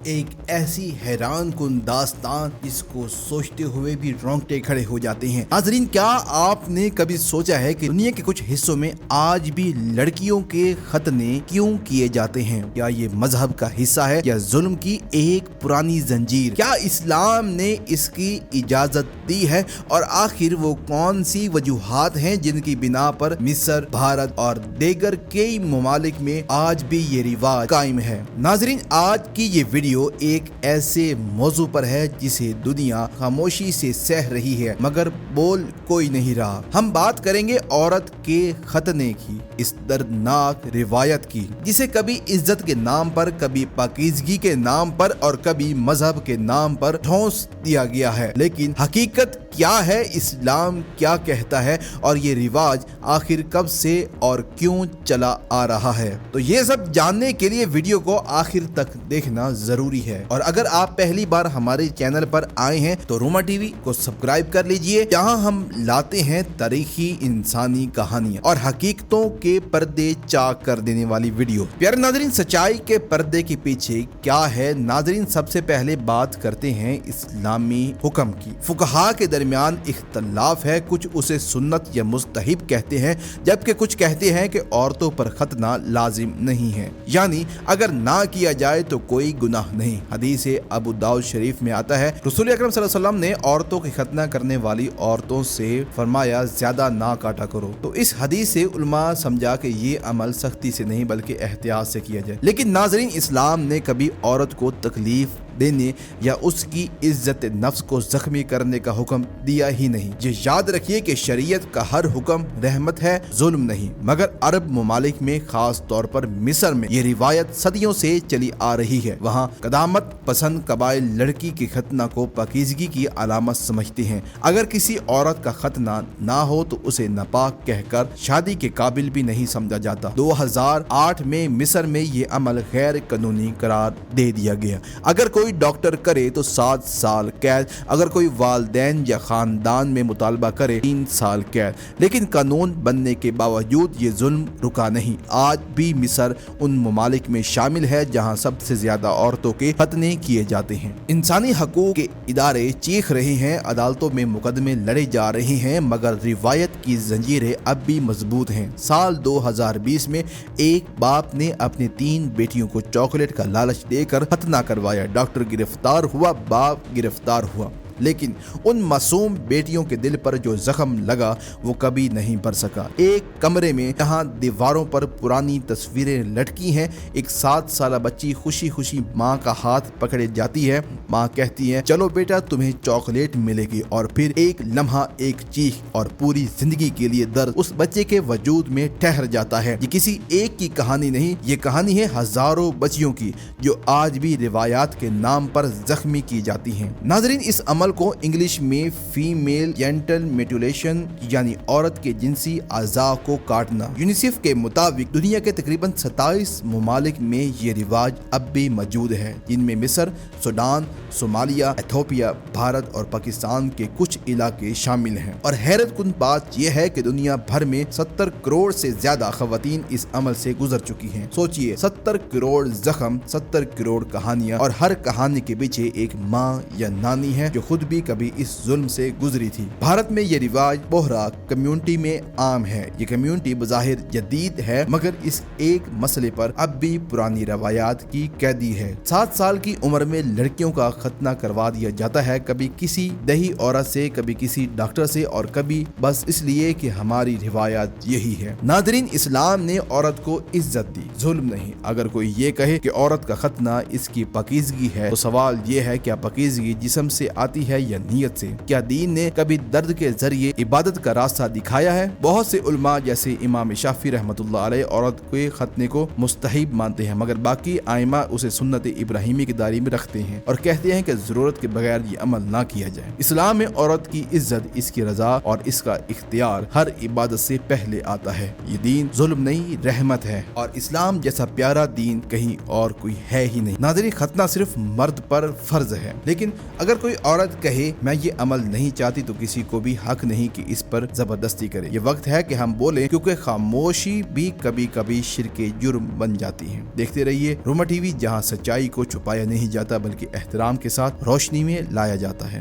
ایک ایسی حیران کن داستان جس کو سوچتے ہوئے بھی رونگٹے کھڑے ہو جاتے ہیں۔ ناظرین، کیا آپ نے کبھی سوچا ہے کہ دنیا کے کچھ حصوں میں آج بھی لڑکیوں کے ختنے کیوں کیے جاتے ہیں؟ کیا یہ مذہب کا حصہ ہے یا ظلم کی ایک پرانی زنجیر؟ کیا اسلام نے اس کی اجازت دی ہے؟ اور آخر وہ کون سی وجوہات ہیں جن کی بنا پر مصر، بھارت اور دیگر کئی ممالک میں آج بھی یہ رواج قائم ہے؟ ناظرین، آج کی یہ ویڈیو ایک ایسے موضوع پر ہے جسے دنیا خاموشی سے سہ رہی ہے مگر بول کوئی نہیں رہا۔ ہم بات کریں گے عورت کے ختنے کی، اس دردناک روایت کی جسے کبھی عزت کے نام پر، کبھی پاکیزگی کے نام پر اور کبھی مذہب کے نام پر ٹھونس دیا گیا ہے۔ لیکن حقیقت کیا ہے؟ اسلام کیا کہتا ہے؟ اور یہ رواج آخر کب سے اور کیوں چلا آ رہا ہے؟ تو یہ سب جاننے کے لیے ویڈیو کو آخر تک دیکھنا ضروری ہے۔ اور اگر آپ پہلی بار ہمارے چینل پر آئے ہیں تو روما ٹی وی کو سبسکرائب کر لیجئے، جہاں ہم لاتے ہیں تاریخی انسانی کہانیاں اور حقیقتوں کے پردے چاک کر دینے والی ویڈیو۔ پیارے ناظرین، سچائی کے پردے کے پیچھے کیا ہے؟ ناظرین، سب سے پہلے بات کرتے ہیں اسلامی حکم کی۔ فقہاء کے درمیان اختلاف ہے، کچھ اسے سنت یا مستحب کہتے ہیں جبکہ کچھ کہتے ہیں کہ عورتوں پر ختنہ لازم نہیں ہے، یعنی اگر نہ کیا جائے تو کوئی گناہ نہیں۔ حدیث ابو داؤد شریف میں آتا ہے، رسول اکرم صلی اللہ علیہ وسلم نے عورتوں کی ختنہ کرنے والی عورتوں سے فرمایا زیادہ نہ کاٹا کرو۔ تو اس حدیث سے علماء سمجھا کہ یہ عمل سختی سے نہیں بلکہ احتیاط سے کیا جائے۔ لیکن ناظرین، اسلام نے کبھی عورت کو تکلیف دینے یا اس کی عزت نفس کو زخمی کرنے کا حکم دیا ہی نہیں۔ یہ یاد رکھیے کہ شریعت کا ہر حکم رحمت ہے، ظلم نہیں۔ مگر عرب ممالک میں، خاص طور پر مصر میں، یہ روایت صدیوں سے چلی آ رہی ہے۔ وہاں قدامت پسند قبائل لڑکی کے ختنہ کو پاکیزگی کی علامت سمجھتے ہیں۔ اگر کسی عورت کا ختنہ نہ ہو تو اسے ناپاک کہہ کر شادی کے قابل بھی نہیں سمجھا جاتا۔ 2008 میں مصر میں یہ عمل غیر قانونی قرار دے دیا گیا۔ اگر کوئی ڈاکٹر کرے تو 7 سال قید، اگر کوئی والدین یا خاندان میں مطالبہ کرے 3 سال قید۔ لیکن قانون بننے کے باوجود یہ ظلم رکا نہیں۔ آج بھی مصر ان ممالک میں شامل ہے جہاں سب سے زیادہ عورتوں کے ختنے کیے جاتے ہیں۔ انسانی حقوق کے ادارے چیخ رہے ہیں، عدالتوں میں مقدمے لڑے جا رہے ہیں، مگر روایت کی زنجیریں اب بھی مضبوط ہیں۔ سال 2020 میں ایک باپ نے اپنی 3 بیٹیوں کو چاکلیٹ کا لالچ دے کر ختنہ کروایا۔ ڈاکٹر گرفتار ہوا، باپ گرفتار ہوا، لیکن ان معصوم بیٹیوں کے دل پر جو زخم لگا وہ کبھی نہیں بھر سکا۔ ایک کمرے میں جہاں دیواروں پر پرانی تصویریں لٹکی ہیں، ایک 7 سالہ بچی خوشی خوشی ماں کا ہاتھ پکڑے جاتی ہے۔ ماں کہتی ہے، چلو بیٹا تمہیں چاکلیٹ ملے گی، اور پھر ایک لمحہ، ایک چیخ اور پوری زندگی کے لیے درد اس بچے کے وجود میں ٹھہر جاتا ہے۔ یہ کسی ایک کی کہانی نہیں، یہ کہانی ہے ہزاروں بچیوں کی جو آج بھی روایات کے نام پر زخمی کی جاتی ہیں۔ ناظرین، اس عمل کو انگلش میں فیمیل جینٹل میٹولیشن یعنی عورت کے جنسی اعضاء کو کاٹنا۔ یونیسیف کے مطابق دنیا کے تقریباً 27 ممالک میں یہ رواج اب بھی موجود ہے، جن میں مصر، سوڈان، صومالیہ، ایتھوپیا، بھارت اور پاکستان کے کچھ علاقے شامل ہیں۔ اور حیرت کن بات یہ ہے کہ دنیا بھر میں 70 کروڑ سے زیادہ خواتین اس عمل سے گزر چکی ہیں۔ سوچئے، 70 کروڑ زخم، 70 کروڑ کہانیاں، اور ہر کہانی کے پیچھے ایک ماں یا نانی ہے جو خود بھی کبھی اس ظلم سے گزری تھی۔ بھارت میں یہ رواج بوہرا کمیونٹی میں عام ہے۔ یہ کمیونٹی بظاہر جدید ہے مگر اس ایک مسئلے پر اب بھی پرانی روایات کی قیدی ہے۔ 7 سال کی عمر میں لڑکیوں کا ختنہ کروا دیا جاتا ہے، کبھی کسی دیہی عورت سے، کبھی کسی ڈاکٹر سے، اور کبھی بس اس لیے کہ ہماری روایات یہی ہے۔ ناظرین، اسلام نے عورت کو عزت دی، ظلم نہیں۔ اگر کوئی یہ کہے کہ عورت کا ختنہ اس کی پاکیزگی ہے تو سوال یہ ہے، کیا پاکیزگی جسم سے آتی ہے یا نیت سے؟ کیا دین نے کبھی درد کے ذریعے عبادت کا راستہ دکھایا ہے؟ بہت سے علماء جیسے امام شافعی رحمۃ اللہ علیہ عورت کے ختنے کو مستحب مانتے ہیں، مگر باقی ائمہ اسے سنت ابراہیمی کی دائرے میں رکھتے ہیں اور کہتے ہیں کہ ضرورت کے بغیر یہ عمل نہ کیا جائے۔ اسلام میں عورت کی عزت، اس کی رضا اور اس کا اختیار ہر عبادت سے پہلے آتا ہے۔ یہ دین ظلم نہیں، رحمت ہے، اور اسلام جیسا پیارا دین کہیں اور کوئی ہے ہی نہیں۔ ناظرین، ختنہ صرف مرد پر فرض ہے، لیکن اگر کوئی عورت وقت کہے میں یہ عمل نہیں چاہتی تو کسی کو بھی حق نہیں کہ اس پر زبردستی کرے. یہ وقت ہے کہ ہم بولیں کیونکہ خاموشی بھی کبھی کبھی شرک جرم بن جاتی ہے. دیکھتے رہیے روما ٹی وی، جہاں سچائی کو چھپایا نہیں جاتا بلکہ احترام کے ساتھ روشنی میں لایا جاتا ہے.